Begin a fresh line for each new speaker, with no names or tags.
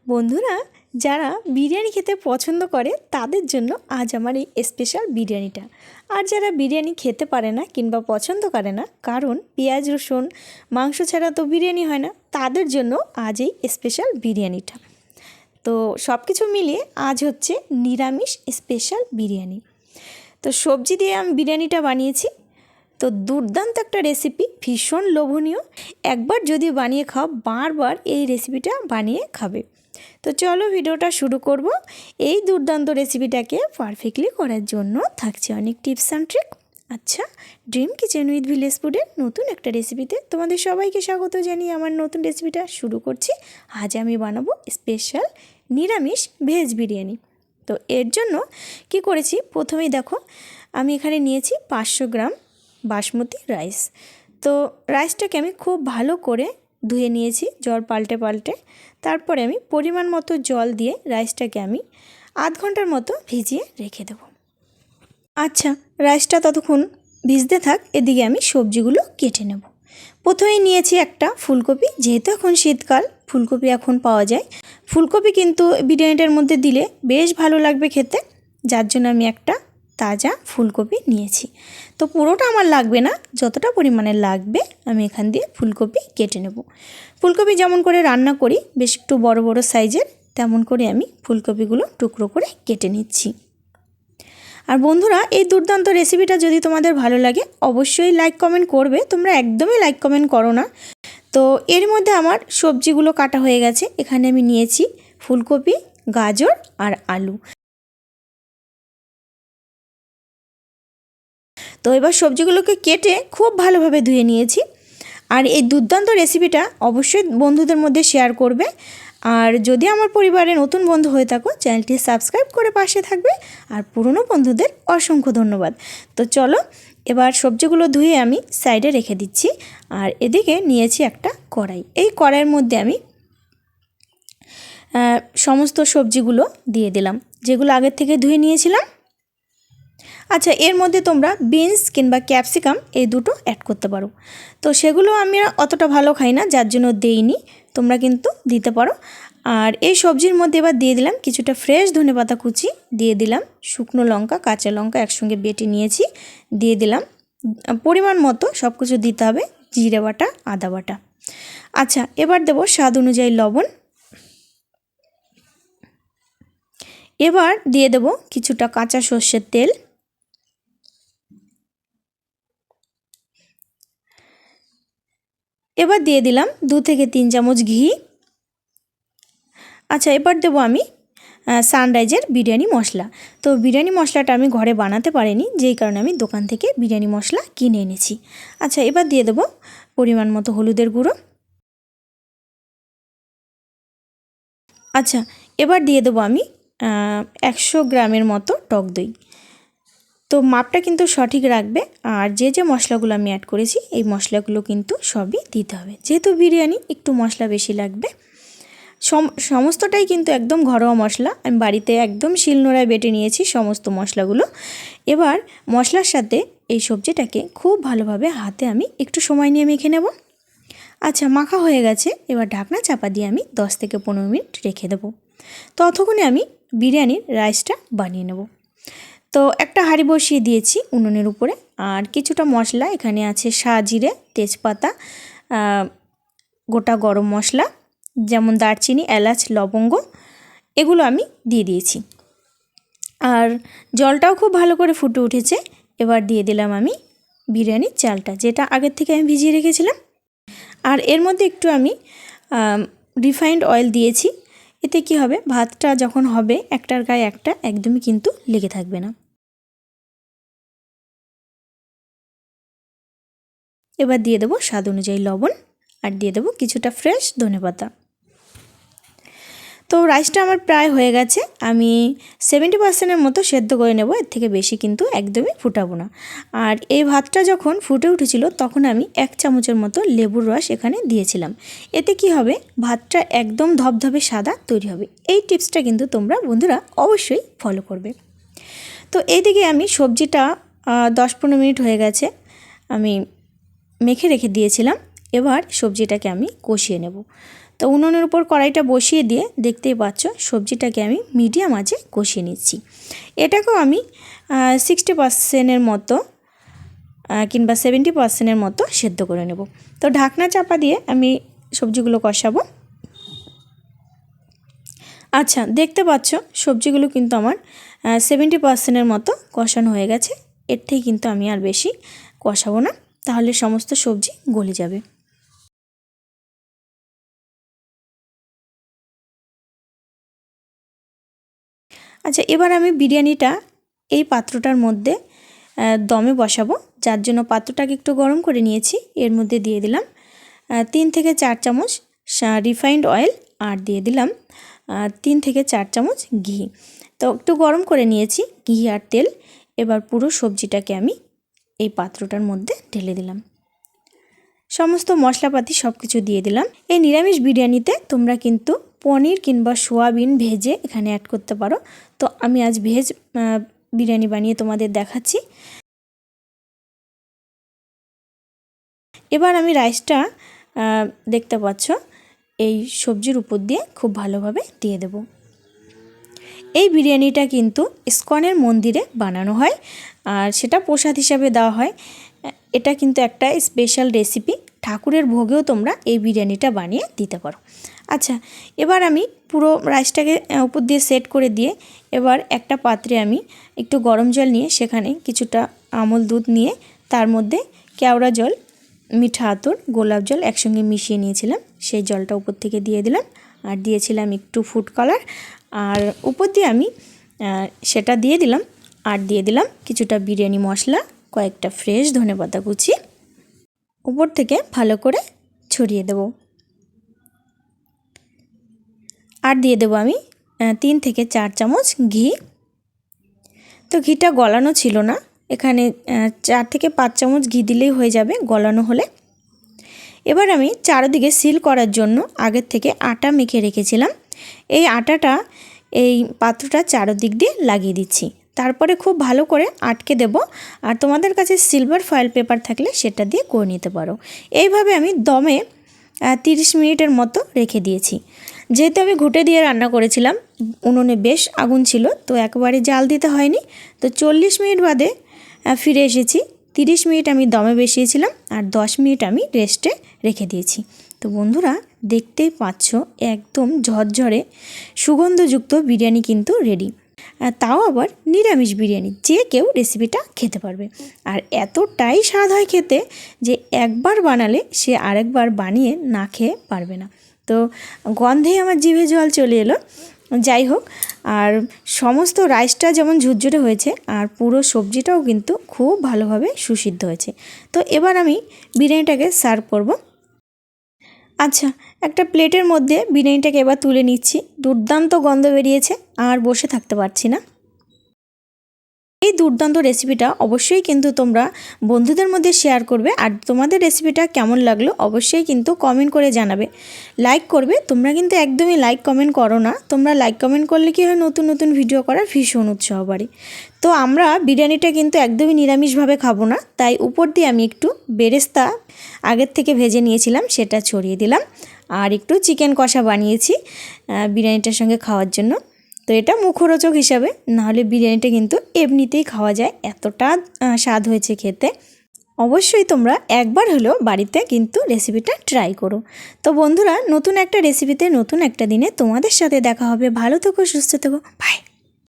বন্ধুরা, যারা বিরিয়ানি খেতে পছন্দ করে তাদের জন্য আজ আমার এই স্পেশাল বিরিয়ানিটা। আর যারা বিরিয়ানি খেতে পারে না কিংবা পছন্দ করে না, কারণ পেঁয়াজ রসুন মাংস ছাড়া তো বিরিয়ানি হয় না, তাদের জন্য আজ এই স্পেশাল বিরিয়ানিটা। তো সব কিছু মিলিয়ে আজ হচ্ছে নিরামিষ স্পেশাল বিরিয়ানি। তো সবজি দিয়ে আমি বিরিয়ানিটা বানিয়েছি। তো দুর্দান্ত একটা রেসিপি, ভীষণ লোভনীয়। একবার যদি বানিয়ে খাও, বারবার এই রেসিপিটা বানিয়ে খাবে। তো চলো ভিডিওটা শুরু করব। এই দুর্দান্ত রেসিপিটাকে পারফেক্টলি করার জন্য থাকছে অনেক টিপস অ্যান্ড ট্রিক। আচ্ছা, ড্রিম কিচেন উইথ ভিলেজ ফুডের নতুন একটা রেসিপিতে তোমাদের সবাইকে স্বাগত জানিয়ে আমার নতুন রেসিপিটা শুরু করছি। আজ আমি বানাবো স্পেশাল নিরামিষ ভেজ বিরিয়ানি। তো এর জন্য কি করেছি, প্রথমেই দেখো আমি এখানে নিয়েছি 500 গ্রাম বাসমতি রাইস। তো রাইসটাকে আমি খুব ভালো করে ধুয়ে নিয়েছি জল পাল্টে পাল্টে। তারপরে আমি পরিমাণ মতো জল দিয়ে রাইসটাকে আমি আধ ঘন্টার মতো ভিজিয়ে রেখে দেবো। আচ্ছা, রাইসটা ততক্ষণ ভিজতে থাক, এদিকে আমি সবজিগুলো কেটে নেব। প্রথমেই নিয়েছি একটা ফুলকপি, যেহেতু এখন শীতকাল ফুলকপি এখন পাওয়া যায়। ফুলকপি কিন্তু বিরিয়ানিটার মধ্যে দিলে বেশ ভালো লাগবে খেতে, যার জন্য আমি একটা তাজা ফুলকপি নিয়েছি। তো পুরোটা আমার লাগবে না, যতটা পরিমাণে লাগবে আমি এখান দিয়ে ফুলকপি কেটে নেব। ফুলকপি যেমন করে রান্না করি, বেশ একটু বড় বড় সাইজের, তেমন করে আমি ফুলকপিগুলো টুকরো করে কেটে নিচ্ছি। আর বন্ধুরা, এই দুর্দান্ত রেসিপিটা যদি তোমাদের ভালো লাগে অবশ্যই লাইক কমেন্ট করবে। তোমরা একদমই লাইক কমেন্ট করো না। তো এর মধ্যে আমার সবজিগুলো কাটা হয়ে গেছে। এখানে আমি নিয়েছি ফুলকপি, গাজর আর আলু। তো এবার সবজিগুলোকে কেটে খুব ভালোভাবে ধুয়ে নিয়েছি। আর এই দুর্দান্ত রেসিপিটা অবশ্যই বন্ধুদের মধ্যে শেয়ার করবে। আর যদি আমার পরিবারে নতুন বন্ধু হয়ে থাকো, চ্যানেলটি সাবস্ক্রাইব করে পাশে থাকবে। আর পুরনো বন্ধুদের অসংখ্য ধন্যবাদ। তো চলো, এবার সবজিগুলো ধুয়ে আমি সাইডে রেখে দিচ্ছি। আর এদিকে নিয়েছি একটা কড়াই। এই কড়াইয়ের মধ্যে আমি সমস্ত সবজিগুলো দিয়ে দিলাম, যেগুলো আগের থেকে ধুয়ে নিয়েছিলাম। আচ্ছা, এর মধ্যে তোমরা বিনস কিংবা ক্যাপসিকাম এই দুটো অ্যাড করতে পারো। তো সেগুলো আমি অতটা ভালো খাই না, যার জন্য দেইনি, তোমরা কিন্তু দিতে পারো। আর এই সবজির মধ্যে এবার দিয়ে দিলাম কিছুটা ফ্রেশ ধনেপাতা কুচি, দিয়ে দিলাম শুকনো লঙ্কা, কাঁচা লঙ্কা একসঙ্গে বেটে নিয়েছি, দিয়ে দিলাম পরিমাণ মতো সব কিছু দিতে হবে, জিরে বাটা, আদা বাটা। আচ্ছা, এবার দেবো স্বাদ অনুযায়ী লবণ। এবার দিয়ে দেবো কিছুটা কাঁচা সর্ষের তেল। এবার দিয়ে দিলাম 2 থেকে 3 চামচ ঘি। আচ্ছা, এবার দেবো আমি সানরাইজের বিরিয়ানি মশলা। তো বিরিয়ানি মশলাটা আমি ঘরে বানাতে পারিনি, যেই কারণে আমি দোকান থেকে বিরিয়ানি মশলা কিনে এনেছি। আচ্ছা, এবার দিয়ে দেবো পরিমাণ মতো হলুদের গুঁড়ো। আচ্ছা, এবার দিয়ে দেবো আমি 100 গ্রামের মতো টক দই। তো মাপটা কিন্তু সঠিক রাখবে। আর যে যে মশলাগুলো আমি অ্যাড করেছি, এই মশলাগুলো কিন্তু সবই দিতে হবে, যেহেতু বিরিয়ানি একটু মশলা বেশি লাগবে। সমস্তটাই কিন্তু একদম ঘরোয়া মশলা, আমি বাড়িতে একদম শিলনোড়ায় বেটে নিয়েছি সমস্ত মশলাগুলো। এবার মশলার সাথে এই সবজিটাকে খুব ভালোভাবে হাতে আমি একটু সময় নিয়ে মেখে নেব। আচ্ছা, মাখা হয়ে গেছে। এবার ঢাকনা চাপা দিয়ে আমি 10 থেকে 15 মিনিট রেখে দেবো। ততক্ষণে আমি বিরিয়ানির রাইসটা বানিয়ে নেব। তো একটা হাঁড়ি বসিয়ে দিয়েছি উনুনের উপরে। আর কিছুটা মশলা এখানে আছে, সাজিরে, তেজপাতা, গোটা গরম মশলা যেমন দারচিনি, এলাচ, লবঙ্গ, এগুলো আমি দিয়ে দিয়েছি। আর জলটাও খুব ভালো করে ফুটে উঠেছে। এবার দিয়ে দিলাম আমি বিরিয়ানির চালটা, যেটা আগের থেকে আমি ভিজিয়ে রেখেছিলাম। আর এর মধ্যে একটু আমি রিফাইন্ড অয়েল দিয়েছি। এতে কি হবে, ভাতটা যখন হবে একটার গায়ে একটা একদমই কিন্তু লেগে থাকবে না। এবার দিয়ে দেবো স্বাদ অনুযায়ী লবণ, আর দিয়ে দেবো কিছুটা ফ্রেশ ধনেপাতা। তো রাইসটা আমার প্রায় হয়ে গেছে। আমি 70%-এর মতো সেদ্ধ করে নেব, এর থেকে বেশি কিন্তু একদমই ফুটাবো না। আর এই ভাতটা যখন ফুটে উঠেছিল তখন আমি 1 চামচের মতো লেবুর রস এখানে দিয়েছিলাম। এতে কি হবে, ভাতটা একদম ধবধবে সাদা তৈরি হবে। এই টিপসটা কিন্তু তোমরা বন্ধুরা অবশ্যই ফলো করবে। তো এইদিকে আমি সবজিটা 10-15 মিনিট হয়ে গেছে, আমি মেখে রেখে দিয়েছিলাম। এবার সবজিটাকে আমি কষিয়ে নেব। তো উনুনের উপর কড়াইটা বসিয়ে দিয়ে দেখতেই পাচ্ছ সবজিটাকে আমি মিডিয়াম আঁচে কষিয়ে নিচ্ছি। এটাকেও আমি 60%-এর মতো কিংবা 70%-এর মতো সেদ্ধ করে নেব। তো ঢাকনা চাপা দিয়ে আমি সবজিগুলো কষাবো। আচ্ছা, দেখতে পাচ্ছ সবজিগুলো কিন্তু আমার 70%-এর মতো কষানো হয়ে গেছে। এর থেকে কিন্তু আমি আর বেশি কষাবো না, তাহলে সমস্ত সবজি গলে যাবে। আচ্ছা, এবার আমি বিরিয়ানিটা এই পাত্রটার মধ্যে দমে বসাবো, যার জন্য পাত্রটাকে একটু গরম করে নিয়েছি। এর মধ্যে দিয়ে দিলাম 3 থেকে 4 চামচ রিফাইন্ড অয়েল আর দিয়ে দিলাম 3 থেকে 4 চামচ ঘি। তো একটু গরম করে নিয়েছি ঘি আর তেল। এবার পুরো সবজিটাকে আমি এই পাত্রটার মধ্যে ঢেলে দিলাম। সমস্ত মশলাপাতি সব কিছু দিয়ে দিলাম। এই নিরামিষ বিরিয়ানিতে তোমরা কিন্তু পনির কিংবা সোয়াবিন ভেজে এখানে অ্যাড করতে পারো। তো আমি আজ ভেজ বিরিয়ানি বানিয়ে তোমাদের দেখাচ্ছি। এবার আমি রাইসটা দেখতে পাচ্ছ এই সবজির উপর দিয়ে খুব ভালোভাবে দিয়ে দেব। এই বিরিয়ানিটা কিন্তু ইসকনের মন্দিরে বানানো হয় আর সেটা প্রসাদ হিসাবে দেওয়া হয়। এটা কিন্তু একটা স্পেশাল রেসিপি, ঠাকুরের ভোগেও তোমরা এই বিরিয়ানিটা বানিয়ে দিতে পারো। আচ্ছা, এবার আমি পুরো রাইসটাকে উপর দিয়ে সেট করে দিয়ে এবার একটা পাত্রে আমি একটু গরম জল নিয়ে সেখানে কিছুটা আমল দুধ নিয়ে তার মধ্যে কেওড়া জল, মিঠা আতর, গোলাপ জল একসঙ্গে মিশিয়ে নিয়েছিলাম। সেই জলটা উপর থেকে দিয়ে দিলাম আর দিয়েছিলাম একটু ফুড কালার, আর উপর দিয়ে আমি সেটা দিয়ে দিলাম। আর দিয়ে দিলাম কিছুটা বিরিয়ানি মশলা, কয়েকটা ফ্রেশ ধনেপাতা কুচি উপর থেকে ভালো করে ছড়িয়ে দেব। আর দিয়ে দেবো আমি 3 থেকে 4 চামচ ঘি। তো ঘিটা গলানো ছিল না, এখানে 4 থেকে 5 চামচ ঘি দিলেই হয়ে যাবে গলানো হলে। এবার আমি চারদিকে সিল করার জন্য আগের থেকে আটা মেখে রেখেছিলাম। এই আটাটা এই পাত্রটা চারদিক দিয়ে লাগিয়ে দিচ্ছি। তারপরে খুব ভালো করে আটকে দেব। আর তোমাদের কাছে সিলভার ফয়েল পেপার থাকলে সেটা দিয়ে করে নিতে পারো। এইভাবে আমি দমে 30 মিনিটের মতো রেখে দিয়েছি। যেহেতু আমি ঘুঁটে দিয়ে রান্না করেছিলাম, উনুনে বেশ আগুন ছিল, তো একবারে জাল দিতে হয়নি। তো 40 মিনিট বাদে ফিরে এসেছি। 30 মিনিট আমি দমে বসিয়েছিলাম আর 10 মিনিট আমি রেস্টে রেখে দিয়েছি। তো বন্ধুরা, দেখতেই পাচ্ছ একদম ঝরঝরে সুগন্ধযুক্ত বিরিয়ানি কিন্তু রেডি। তাও আবার নিরামিষ বিরিয়ানি, যে কেউ রেসিপিটা খেতে পারবে। আর এতটাই স্বাদ হয় খেতে যে একবার বানালে সে আরেকবার বানিয়ে না খেয়ে পারবে না। তো গন্ধেই আমার জিভে জল চলে এলো। যাই হোক, আর সমস্ত রাইসটা যেমন ঝুরঝুরে হয়েছে আর পুরো সবজিটাও কিন্তু খুব ভালোভাবে সুসিদ্ধ হয়েছে। তো এবার আমি বিরিয়ানিটাকে সার্ভ করব। আচ্ছা, একটা প্লেটের মধ্যে বিরিয়ানিটাকে এবার তুলে নিচ্ছি। দুর্দান্ত গন্ধ বেরিয়েছে, আর বসে থাকতে পারছি না। এই দুর্দান্ত রেসিপিটা অবশ্যই কিন্তু তোমরা বন্ধুদের মধ্যে শেয়ার করবে। আর তোমাদের রেসিপিটা কেমন লাগলো অবশ্যই কিন্তু কমেন্ট করে জানাবে, লাইক করবে। তোমরা কিন্তু একদমই লাইক কমেন্ট করো না। তোমরা লাইক কমেন্ট করলে কি হয়, নতুন নতুন ভিডিও করার ভীষণ উৎসাহ বাড়ে। তো আমরা বিরিয়ানিটা কিন্তু একদমই নিরামিষভাবে খাবো না, তাই উপর দিয়ে আমি একটু বেরেস্তা আগের থেকে ভেজে নিয়েছিলাম সেটা ছড়িয়ে দিলাম। আর একটু চিকেন কষা বানিয়েছি বিরিয়ানিটার সঙ্গে খাওয়ার জন্য। তো এটা মুখরোচক হিসাবে, নাহলে বিরিয়ানিটা কিন্তু এমনিতেই খাওয়া যায়, এতটা স্বাদ হয়েছে খেতে। অবশ্যই তোমরা একবার হলেও বাড়িতে কিন্তু রেসিপিটা ট্রাই করো। তো বন্ধুরা, নতুন একটা রেসিপিতে নতুন একটা দিনে তোমাদের সাথে দেখা হবে। ভালো থেকো, সুস্থ থেকো, বাই।